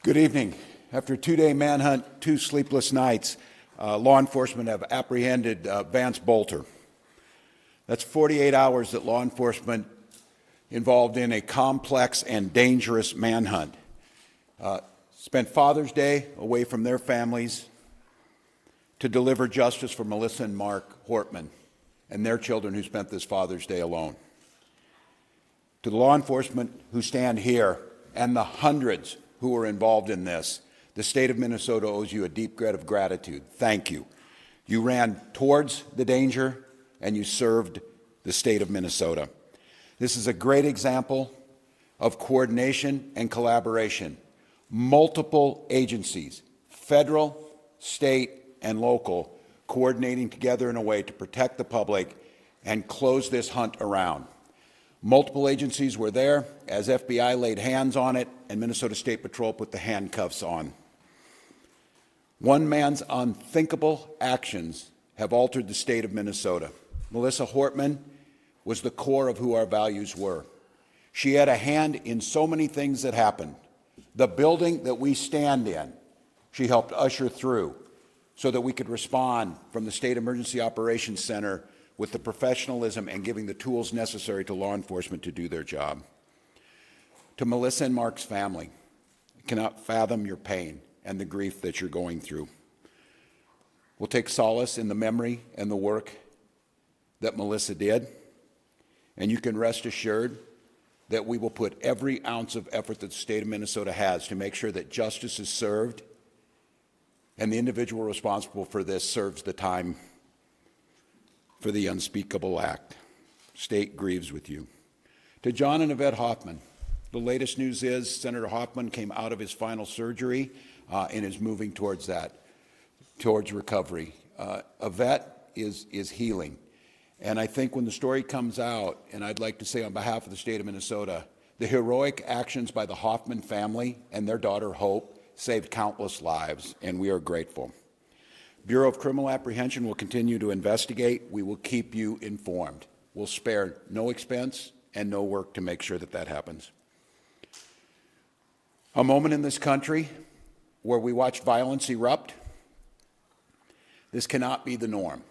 Good evening. After a two-day manhunt, 2 sleepless nights, law enforcement have apprehended Vance Bolter. That's 48 hours that law enforcement involved in a complex and dangerous manhunt. Spent Father's Day away from their families to deliver justice for Melissa and Mark Hortman and their children who spent this Father's Day alone. To the law enforcement who stand here and the hundreds who were involved in this, the state of Minnesota owes you a deep debt of gratitude. Thank you. You ran towards the danger and you served the state of Minnesota. This is a great example of coordination and collaboration. Multiple agencies, federal, state, and local, coordinating together in a way to protect the public and close this hunt around. Multiple agencies were there as FBI laid hands on it and Minnesota State Patrol put the handcuffs on. One man's unthinkable actions have altered the state of Minnesota. Melissa Hortman was the core of who our values were. She had a hand in so many things that happened. The building that we stand in, she helped usher through so that we could respond from the State Emergency Operations Center with the professionalism and giving the tools necessary to law enforcement to do their job. To Melissa and Mark's family, I cannot fathom your pain and the grief that you're going through. We'll take solace in the memory and the work that Melissa did, and you can rest assured that we will put every ounce of effort that the state of Minnesota has to make sure that justice is served and the individual responsible for this serves the time for the unspeakable act. State grieves with you. To John and Yvette Hoffman, the latest news is Senator Hoffman came out of his final surgery and is moving towards recovery. Yvette is healing. And I think when the story comes out, and I'd like to say on behalf of the state of Minnesota, the heroic actions by the Hoffman family and their daughter Hope saved countless lives, and we are grateful. Bureau of Criminal Apprehension will continue to investigate. We will keep you informed. We'll spare no expense and no work to make sure that that happens. A moment in this country where we watch violence erupt. This cannot be the norm.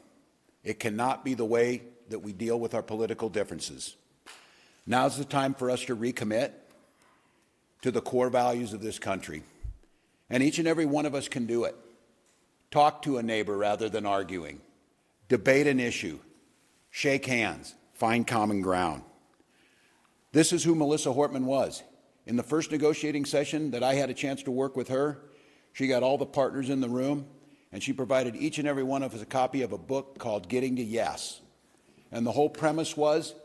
It cannot be the way that we deal with our political differences. Now's the time for us to recommit to the core values of this country. And each and every one of us can do it. Talk to a neighbor rather than arguing. Debate an issue. Shake hands. Find common ground. This is who Melissa Hortman was. In the first negotiating session that I had a chance to work with her, she got all the partners in the room, and she provided each and every one of us a copy of a book called Getting to Yes. And the whole premise was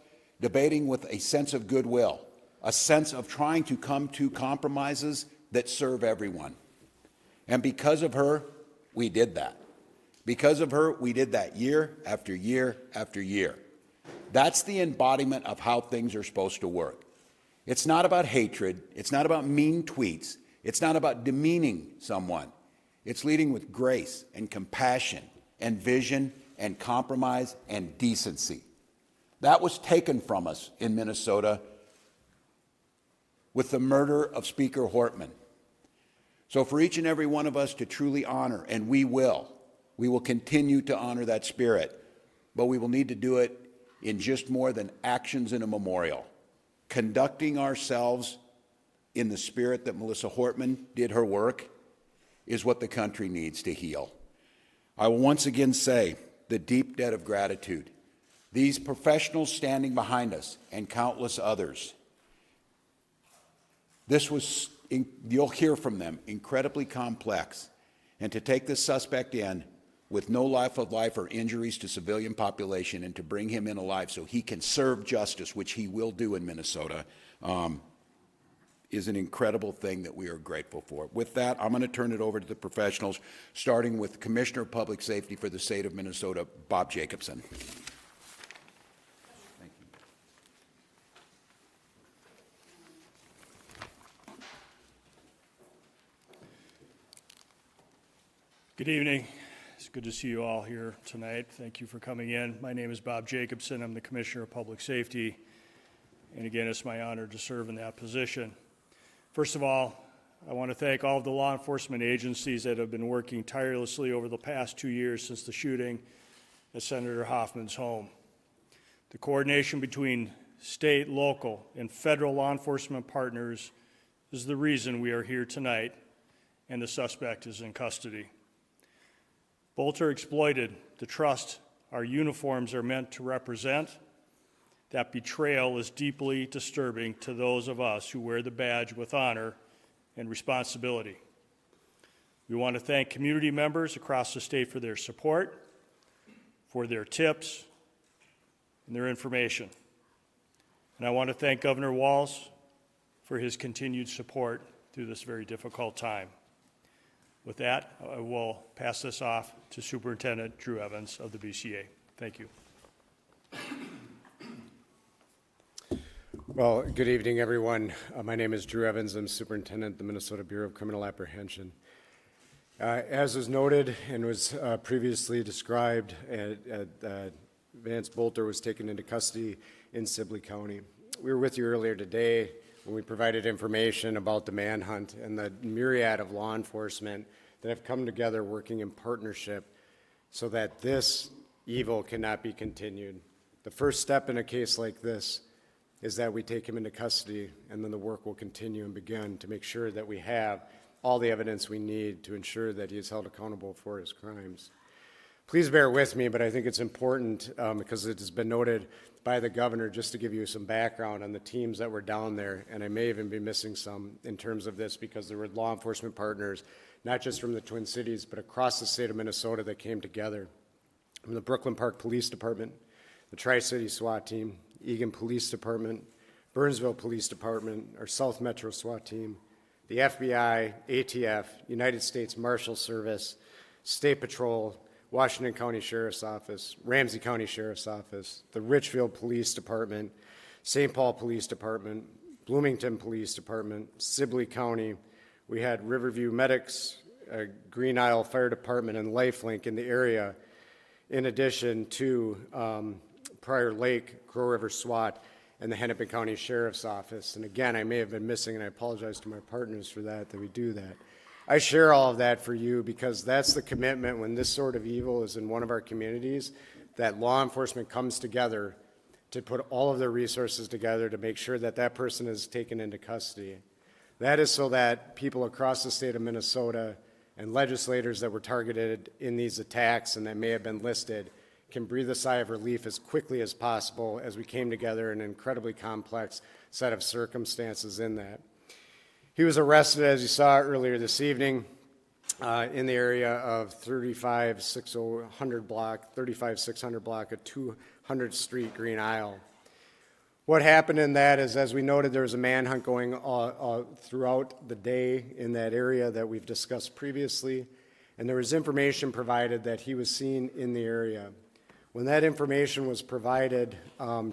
debating with a sense of goodwill, a sense of trying to come to compromises that serve everyone. And because of her, we did that. Because of her, we did that year after year after year. That's the embodiment of how things are supposed to work. It's not about hatred. It's not about mean tweets. It's not about demeaning someone. It's leading with grace and compassion and vision and compromise and decency. That was taken from us in Minnesota with the murder of Speaker Hortman. So for each and every one of us to truly honor, and we will continue to honor that spirit, but we will need to do it in just more than actions in a memorial. Conducting ourselves in the spirit that Melissa Hortman did her work is what the country needs to heal. I will once again say the deep debt of gratitude. These professionals standing behind us and countless others. This was, you'll hear from them, incredibly complex. And to take this suspect in with no life or injuries to civilian population and to bring him in alive so he can serve justice, which he will do in Minnesota, is an incredible thing that we are grateful for. With that, I'm going to turn it over to the professionals, starting with Commissioner of Public Safety for the state of Minnesota, Bob Jacobson. Thank you. Good evening. It's good to see you all here tonight. Thank you for coming in. My name is Bob Jacobson. I'm the Commissioner of Public Safety. And again, it's my honor to serve in that position. First of all, I want to thank all of the law enforcement agencies that have been working tirelessly over the past 2 years since the shooting at Senator Hoffman's home. The coordination between state, local, and federal law enforcement partners is the reason we are here tonight, and the suspect is in custody. Bolter exploited the trust our uniforms are meant to represent. That betrayal is deeply disturbing to those of us who wear the badge with honor and responsibility. We want to thank community members across the state for their support, for their tips, and their information. And I want to thank Governor Walz for his continued support through this very difficult time. With that, I will pass this off to Superintendent Drew Evans of the BCA. Thank you. Well, good evening, everyone. My name is Drew Evans. I'm Superintendent of the Minnesota Bureau of Criminal Apprehension. As was noted and was previously described, Vance Bolter was taken into custody in Sibley County. We were with you earlier today when we provided information about the manhunt and the myriad of law enforcement that have come together working in partnership so that this evil cannot be continued. The first step in a case like this is that we take him into custody, and then the work will continue and begin to make sure that we have all the evidence we need to ensure that he is held accountable for his crimes. Please bear with me, but I think it's important because it has been noted by the governor, just to give you some background on the teams that were down there, and I may even be missing some in terms of this because there were law enforcement partners, not just from the Twin Cities, but across the state of Minnesota that came together. From the Brooklyn Park Police Department, the Tri-City SWAT Team, Eagan Police Department, Burnsville Police Department, our South Metro SWAT Team, the FBI, ATF, United States Marshal Service, State Patrol, Washington County Sheriff's Office, Ramsey County Sheriff's Office, the Richfield Police Department, St. Paul Police Department, Bloomington Police Department, Sibley County. We had Riverview Medics, Green Isle Fire Department, and Lifelink in the area, in addition to Prior Lake, Crow River SWAT, and the Hennepin County Sheriff's Office. And again, I may have been missing, and I apologize to my partners for that we do that. I share all of that for you because that's the commitment when this sort of evil is in one of our communities, that law enforcement comes together to put all of their resources together to make sure that that person is taken into custody. That is so that people across the state of Minnesota and legislators that were targeted in these attacks and that may have been listed can breathe a sigh of relief as quickly as possible as we came together in an incredibly complex set of circumstances in that. He was arrested, as you saw earlier this evening, in the area of 35600 block of 200th Street, Green Isle. What happened in that is, as we noted, there was a manhunt going throughout the day in that area that we've discussed previously, and there was information provided that he was seen in the area. When that information was provided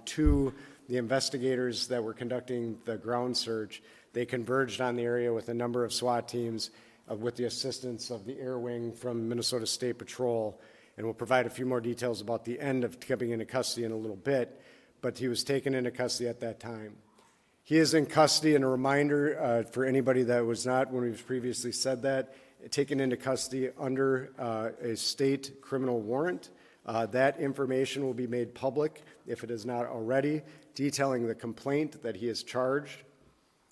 to the investigators that were conducting the ground search, they converged on the area with a number of SWAT teams with the assistance of the Air Wing from Minnesota State Patrol, and we'll provide a few more details about the end of coming into custody in a little bit, but he was taken into custody at that time. He is in custody, and a reminder for anybody that was not, when we've previously said that, taken into custody under a state criminal warrant. That information will be made public, if it is not already, detailing the complaint that he is charged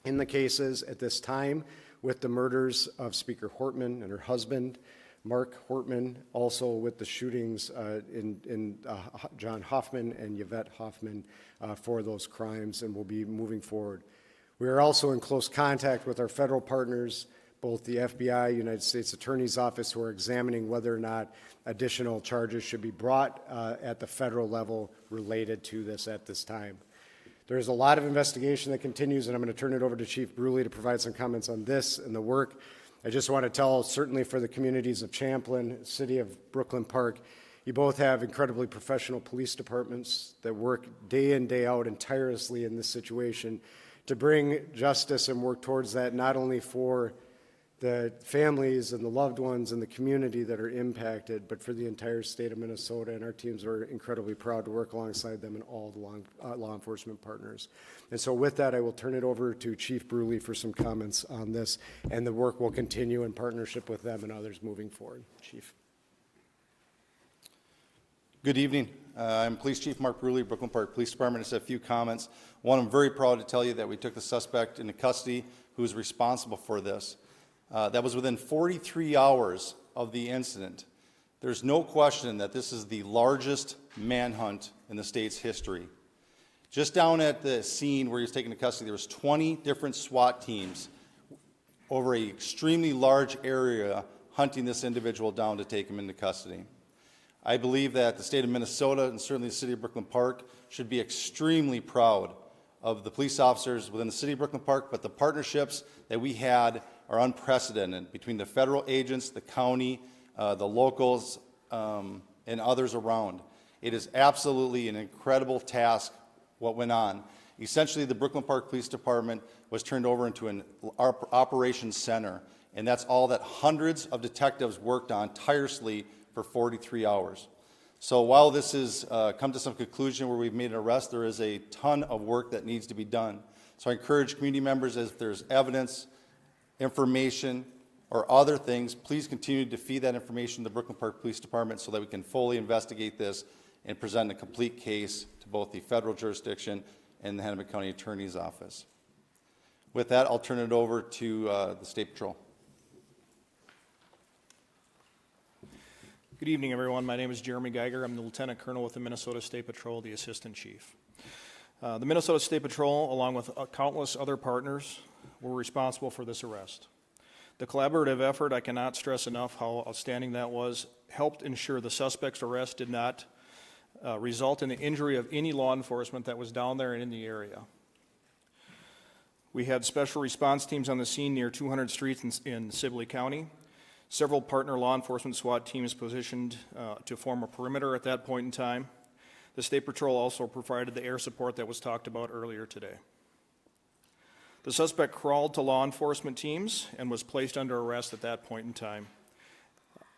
in the cases at this time with the murders of Speaker Hortman and her husband, Mark Hortman, also with the shootings in John Hoffman and Yvette Hoffman for those crimes, and will be moving forward. We are also in close contact with our federal partners, both the FBI, United States Attorney's Office, who are examining whether or not additional charges should be brought at the federal level related to this at this time. There is a lot of investigation that continues, and I'm going to turn it over to Chief Bruley to provide some comments on this and the work. I just want to tell, certainly for the communities of Champlin, City of Brooklyn Park, you both have incredibly professional police departments that work day in, day out and tirelessly in this situation to bring justice and work towards that, not only for the families and the loved ones and the community that are impacted, but for the entire state of Minnesota. And our teams are incredibly proud to work alongside them and all the law enforcement partners. And so with that, I will turn it over to Chief Bruley for some comments on this, and the work will continue in partnership with them and others moving forward. Chief. Good evening. I'm Police Chief Mark Bruley, Brooklyn Park Police Department. Just a few comments. One, I'm very proud to tell you that we took the suspect into custody who is responsible for this. That was within 43 hours of the incident. There's no question that this is the largest manhunt in the state's history. Just down at the scene where he was taken into custody, there was 20 different SWAT teams over an extremely large area hunting this individual down to take him into custody. I believe that the state of Minnesota and certainly the city of Brooklyn Park should be extremely proud of the police officers within the city of Brooklyn Park, but the partnerships that we had are unprecedented between the federal agents, the county, the locals, and others around. It is absolutely an incredible task what went on. Essentially, the Brooklyn Park Police Department was turned over into an operations center, and that's all that hundreds of detectives worked on tirelessly for 43 hours. So while this has come to some conclusion where we've made an arrest, there is a ton of work that needs to be done. So I encourage community members, if there's evidence, information, or other things, please continue to feed that information to the Brooklyn Park Police Department so that we can fully investigate this and present a complete case to both the federal jurisdiction and the Hennepin County Attorney's Office. With that, I'll turn it over to the State Patrol. Good evening, everyone. My name is Jeremy Geiger. I'm the Lieutenant Colonel with the Minnesota State Patrol, the Assistant Chief. The Minnesota State Patrol, along with countless other partners, were responsible for this arrest. The collaborative effort, I cannot stress enough how outstanding that was, helped ensure the suspect's arrest did not result in the injury of any law enforcement that was down there and in the area. We had special response teams on the scene near 200 streets in Sibley County. Several partner law enforcement SWAT teams positioned to form a perimeter at that point in time. The State Patrol also provided the air support that was talked about earlier today. The suspect crawled to law enforcement teams and was placed under arrest at that point in time.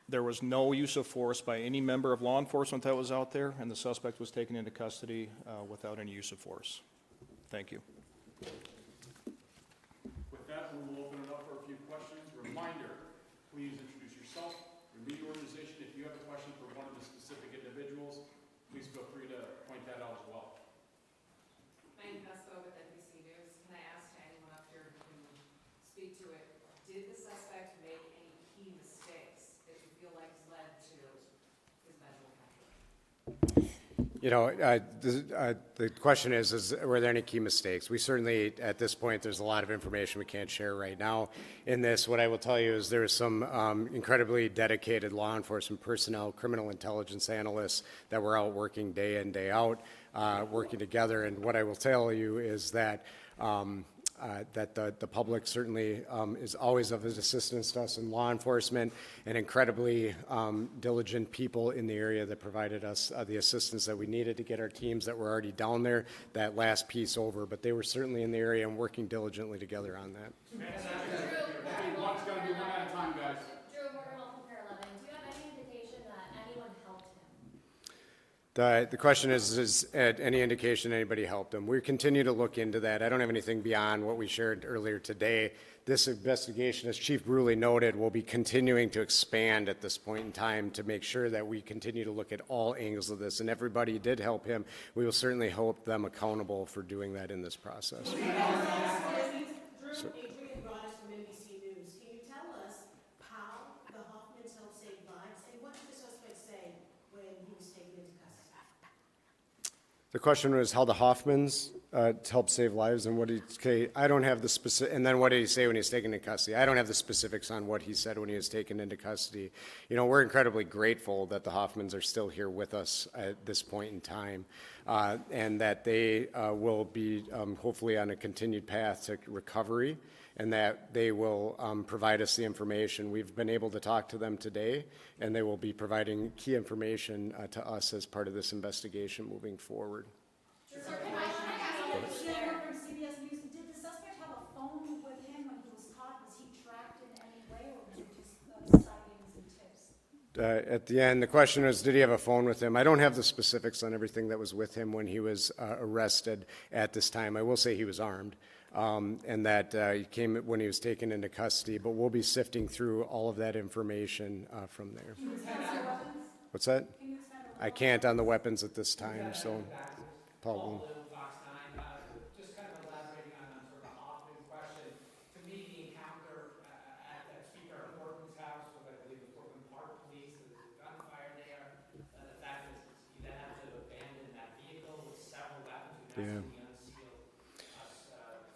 There was no use of force by any member of law enforcement that was out there, and the suspect was taken into custody without any use of force. Thank you. With that, we will open it up for a few questions. Reminder, please introduce yourself, your media organization. If you have a question for one of the specific individuals, please feel free to point that out as well. Manhunt with NBC News. Can I ask anyone up here who can speak to it, did the suspect make any key mistakes that you feel like has led to his mental health? You know, the question is were there any key mistakes? We certainly, at this point, there's a lot of information we can't share right now in this. What I will tell you is there is some incredibly dedicated law enforcement personnel, criminal intelligence analysts that were out working day in, day out, working together. And what I will tell you is that the public certainly is always of his assistance to us in law enforcement, and incredibly diligent people in the area that provided us the assistance that we needed to get our teams that were already down there that last piece over. But they were certainly in the area and working diligently together on that. One's going to be one at a time, guys. Drew, we're on Pair 11. Do you have any indication that anyone helped him? The question is any indication anybody helped him? We continue to look into that. I don't have anything beyond what we shared earlier today. This investigation, as Chief Bruley noted, will be continuing to expand at this point in time to make sure that we continue to look at all angles of this. And everybody did help him. We will certainly hold them accountable for doing that in this process. Drew, Adrian brought us from NBC News. Can you tell us how the Hoffmans helped save lives, and what did the suspect say when he was taken into custody? The question was how the Hoffmans helped save lives, and what did he say? I don't have the specific. And then what did he say when he was taken into custody? I don't have the specifics on what he said when he was taken into custody. You know, we're incredibly grateful that the Hoffmans are still here with us at this point in time, and that they will be hopefully on a continued path to recovery, and that they will provide us the information. We've been able to talk to them today, and they will be providing key information to us as part of this investigation moving forward. Sir, can I ask you from CBS News, did the suspect have a phone with him when he was caught? Was he tracked in any way? at the end, the question was, did he have a phone with him? I don't have the specifics on everything that was with him when he was arrested at this time. I will say he was armed, and that he came when he was taken into custody, but we'll be sifting through all of that information from there. What's that? I can't on the weapons at this time, so Paul. Fox 9, just kind of elaborating on sort of the Hoffman question. To me, the encounter at Speaker Hortman's house, with I believe the Portland Park Police, there was a gunfire there. The fact is, you then have to abandon that vehicle with several weapons. You Yeah. the unsealed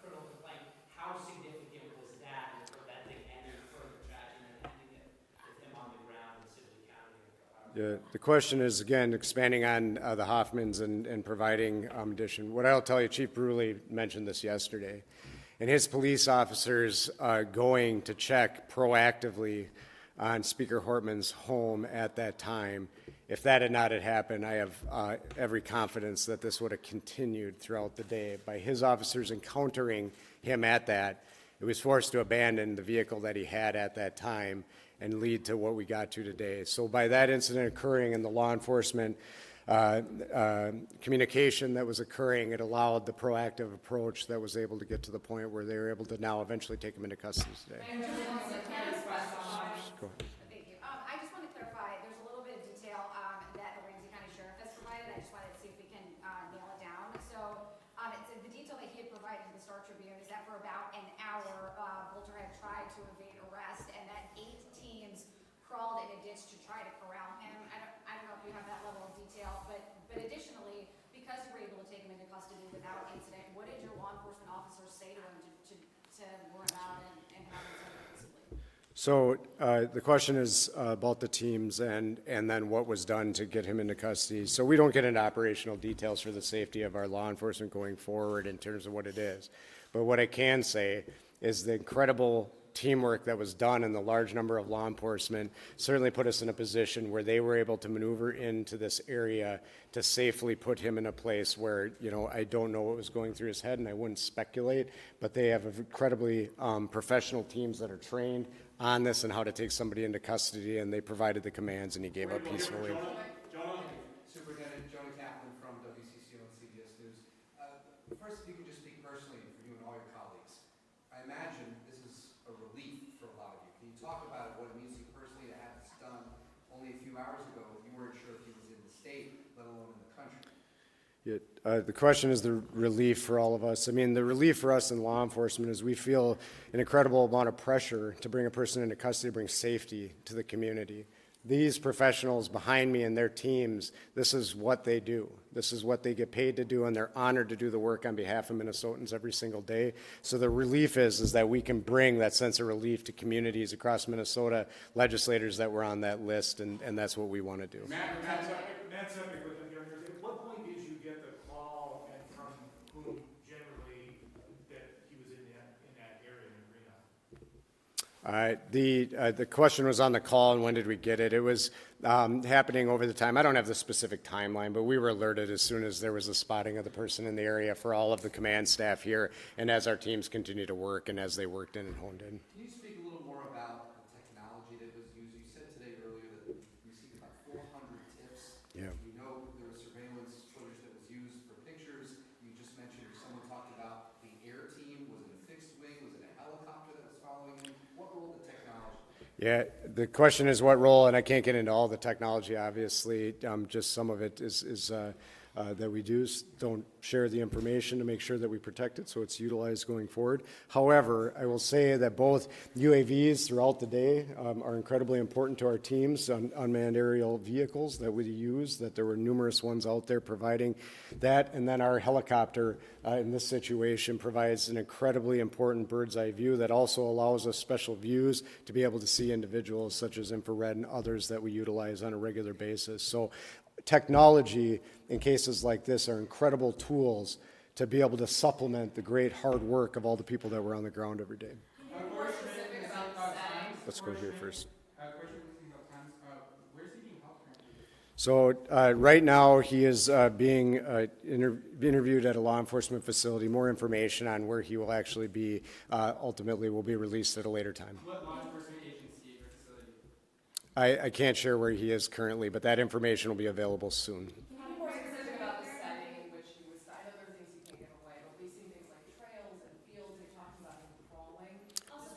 criminal complaint. How significant was that in preventing any further tragedy and ending it with him on the ground in Sibley County? The question is, again, expanding on the Hoffmans and providing addition. What I'll tell you, Chief Bruley mentioned this yesterday, and his police officers going to check proactively on Speaker Hortman's home at that time. If that had not happened, I have every confidence that this would have continued throughout the day. By his officers encountering him at that, it was forced to abandon the vehicle that he had at that time and lead to what we got to today. So by that incident occurring and the law enforcement communication that was occurring, it allowed the proactive approach that was able to get to the point where they were able to now eventually take him into custody today. Thank you. I just want to clarify, there's a little bit of detail that the Ramsey County Sheriff has provided. I just wanted to see if we can nail it down. So it's the detail that he had provided to the Star Tribune is that for about an hour, Bolter had tried to evade arrest, and that 8 teams crawled in a ditch to try to corral him. I don't know if you have that level of detail, but additionally, because you were able to take him into custody without incident, what did your law enforcement officers say to him to run out and have him taken peaceably? So the question is about the teams and then what was done to get him into custody. So we don't get into operational details for the safety of our law enforcement going forward in terms of what it is. But what I can say is the incredible teamwork that was done and the large number of law enforcement certainly put us in a position where they were able to maneuver into this area to safely put him in a place where, you know, I don't know what was going through his head and I wouldn't speculate, but they have incredibly professional teams that are trained on this and how to take somebody into custody, and they provided the commands and he gave up peacefully. Superintendent Johnny Kaplan from WCCO and CBS News. First, if you could just speak personally for you and all your colleagues. I imagine this is a relief for a lot of you. Can you talk about what it means to you personally to have this done? Only a few hours ago, you weren't sure if he was in the state, let alone in the country. The question is the relief for all of us. I mean, the relief for us in law enforcement is we feel an incredible amount of pressure to bring a person into custody, bring safety to the community. These professionals behind me and their teams, this is what they do. This is what they get paid to do, and they're honored to do the work on behalf of Minnesotans every single day. So the relief is that we can bring that sense of relief to communities across Minnesota, legislators that were on that list, and that's what we want to do. Matt Sepik with the Youngers. At what point did you get the call and from whom generally that he was in that area in the arena? The question was on the call and when did we get it. It was happening over the time. I don't have the specific timeline, but we were alerted as soon as there was a spotting of the person in the area for all of the command staff here, and as our teams continue to work and as they worked in and honed in. Can you speak a little more about the technology that was used? You said today earlier that you received about 400 tips. Yeah. You know there was surveillance footage that was used for pictures. You just mentioned someone talked about the air team. Was it a fixed wing? Was it a helicopter that was following him? What role did technology? Yeah, the question is what role, and I can't get into all the technology, obviously. Just some of it is that we don't share the information to make sure that we protect it so it's utilized going forward. However, I will say that both UAVs throughout the day are incredibly important to our teams, unmanned aerial vehicles that we use, that there were numerous ones out there providing that, and then our helicopter in this situation provides an incredibly important bird's eye view that also allows us special views to be able to see individuals such as infrared and others that we utilize on a regular basis. So technology in cases like this are incredible tools to be able to supplement the great hard work of all the people that were on the ground every day. Let's go here first. So right now he is being interviewed at a law enforcement facility. More information on where he will actually be ultimately will be released at a later time. What law enforcement agency or I can't share where he is currently, but that information will be available soon. Can you be more specific about the setting in which he was, I know there are things you can't give away, but we've seen things like trails and fields, you're talking about him crawling.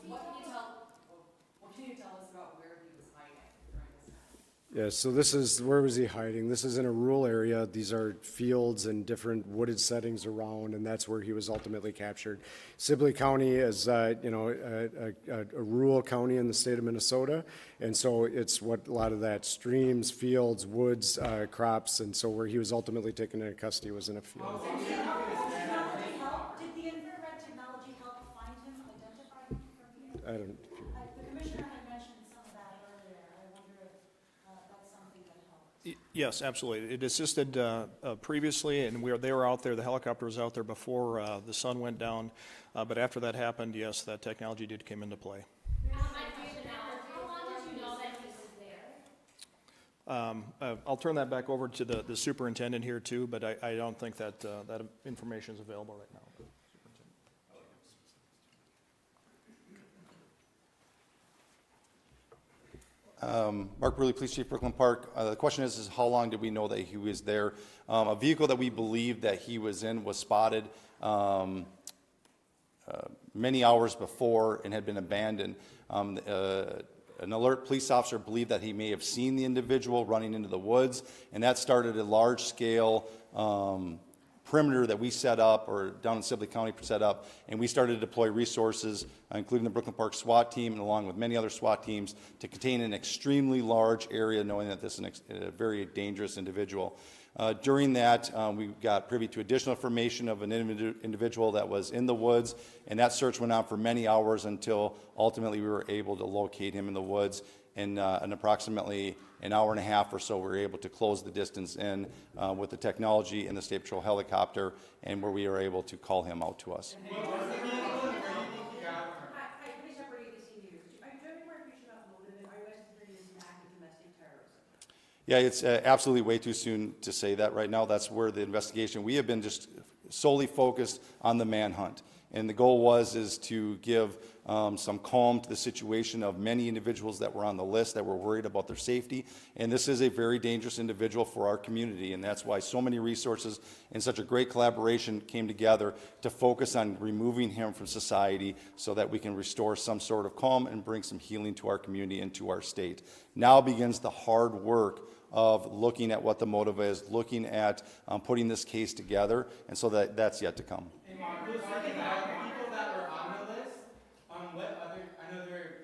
What can you tell us about where he was hiding during this time? Yeah, so this is, where was he hiding? This is in a rural area. These are fields and different wooded settings around, and that's where he was ultimately captured. Sibley County is, a rural county in the state of Minnesota, and so it's what a lot of that streams, fields, woods, crops, and so where he was ultimately taken into custody was in a field. Did the infrared technology help find him, identify him from the air? I don't, The commissioner had mentioned some of that earlier. I wonder if that's something that helped. Yes, absolutely. It assisted previously, and they were out there, the helicopter was out there before the sun went down, but after that happened, yes, that technology did come into play. How long did you know that he was there? I'll turn that back over to the superintendent here too, but I don't think that that information is available right now. Mark Bruley, Police Chief, Brooklyn Park. The question is how long did we know that he was there? A vehicle that we believe that he was in was spotted many hours before and had been abandoned. An alert police officer believed that he may have seen the individual running into the woods, and that started a large-scale perimeter that we set up, or down in Sibley County set up, and we started to deploy resources, including the Brooklyn Park SWAT team, and along with many other SWAT teams, to contain an extremely large area, knowing that this is a very dangerous individual. During that, we got privy to additional information of an individual that was in the woods, and that search went on for many hours until ultimately we were able to locate him in the woods. In approximately an hour and a half or so, we were able to close the distance in with the technology in the State Patrol helicopter, and where we were able to call him out to us. Hi, Police Officer ABC News. Do you have any more information about motive, and are you guys considering this an act of domestic terrorism? Yeah, it's absolutely way too soon to say that right now. That's where the investigation, we have been just solely focused on the manhunt. And the goal is to give some calm to the situation of many individuals that were on the list that were worried about their safety. And this is a very dangerous individual for our community, and that's why so many resources and such a great collaboration came together to focus on removing him from society so that we can restore some sort of calm and bring some healing to our community and to our state. Now begins the hard work of looking at what the motive is, looking at putting this case together, and so that's yet to come. Hey, Mark, those are the people that were on the list. What other? I know there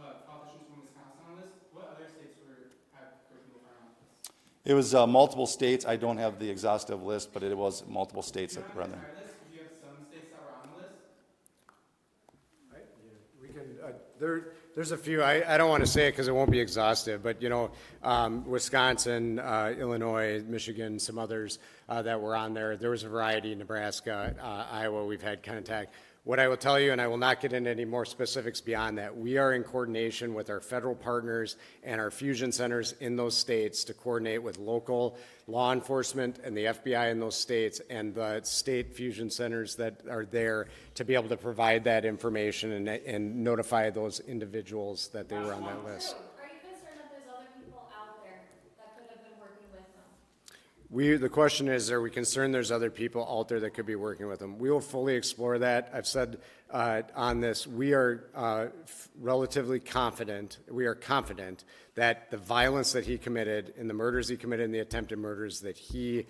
are politicians from Wisconsin on this. What other states had people on this? It was multiple states. I don't have the exhaustive list, but it was multiple states that were on there. Do you have some states that were on the list? we can, there's a few, I don't want to say it because it won't be exhaustive, but Wisconsin, Illinois, Michigan, some others that were on there. There was a variety, Nebraska, Iowa, we've had contact. What I will tell you, and I will not get into any more specifics beyond that, we are in coordination with our federal partners and our fusion centers in those states to coordinate with local law enforcement and the FBI in those states and the state fusion centers that are there to be able to provide that information and notify those individuals that they were on that list. Are you concerned that there's other people out there that could have been working with them? The question is, are we concerned there's other people out there that could be working with them? We will fully explore that. I've said on this, we are relatively confident, we are confident that the violence that he committed and the murders he committed and the attempted murders, that he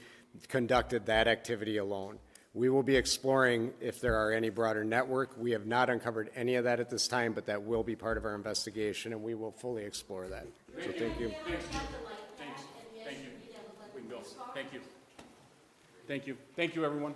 conducted that activity alone. We will be exploring if there are any broader network. We have not uncovered any of that at this time, but that will be part of our investigation, and we will fully explore that. So thank you. Thank you. We can go. Thank you. Thank you. Thank you, everyone.